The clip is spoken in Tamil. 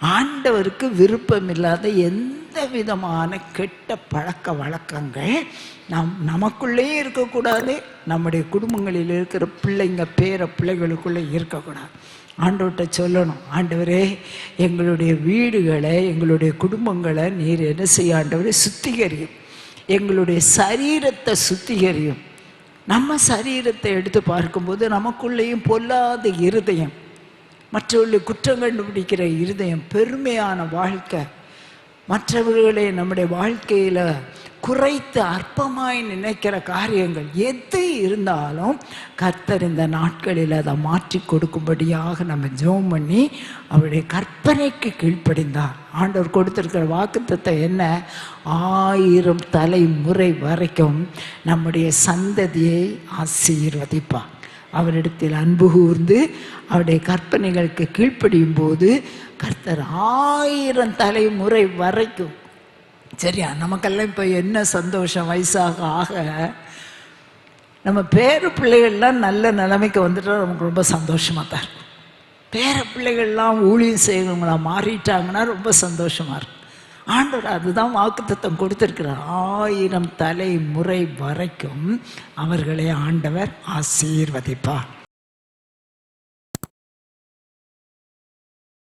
ஆண்டவருக்கு விருப்பம் இல்லாத எந்த விதமான கெட்ட பழக்க வழக்கங்கள் நமக்குள்ளேயும் இருக்கக்கூடாது, நம்முடைய குடும்பங்களில் இருக்கிற பிள்ளைங்க பிள்ளைகளுக்குள்ளே இருக்கக்கூடாது. ஆண்டவர்கிட்ட சொல்லணும், ஆண்டவரே எங்களுடைய வீடுகளை எங்களுடைய குடும்பங்களை நீர் என்ன செய்ய ஆண்டவரே சுத்திகரியும், எங்களுடைய சரீரத்தை சுத்திகரியும். நம்ம சரீரத்தை எடுத்து பார்க்கும்போது நமக்குள்ளேயும் பொல்லாத இருதயம், மற்றவர்களை குற்றம் கண்டுபிடிக்கிற இருதயம், பெருமையான வாழ்க்கை, மற்றவர்களை நம்முடைய வாழ்க்கையில் குறைத்து அற்பமாய் நினைக்கிற காரியங்கள் எது இருந்தாலும் கர்த்தர் இந்த நாட்களில் அதை மாற்றி கொடுக்கும்படியாக நம்ம ஜெபம் பண்ணி அவருடைய கற்பனைக்கு கீழ்ப்படிந்தார். ஆண்டவர் கொடுத்திருக்கிற வாக்குத்தத்தத்தை என்ன? 1000 தலைமுறை வரைக்கும் நம்முடைய சந்ததியை ஆசீர்வதிப்பார். அவரிடத்தில் அன்பு கூர்ந்து அவருடைய கற்பனைகளுக்கு கீழ்ப்படியும் போது கர்த்தர் 1000 தலைமுறை வரைக்கும். சரியா? நமக்கெல்லாம் இப்போ என்ன சந்தோஷம், வயசாக ஆக நம்ம பேர பிள்ளைகள்லாம் நல்ல நிலைமைக்கு வந்துட்டா நமக்கு ரொம்ப சந்தோஷமாக தான் இருக்கும். பேர பிள்ளைகள்லாம் ஊழியம் செய்யணுங்களா மாறிட்டாங்கன்னா ரொம்ப சந்தோஷமாக இருக்கும். ஆண்டவர் அதுதான் வாக்குத்தத்தம் கொடுத்திருக்கிறார். 1000 தலைமுறை வரைக்கும் அவர்களை ஆண்டவர் ஆசீர்வதிப்பார்.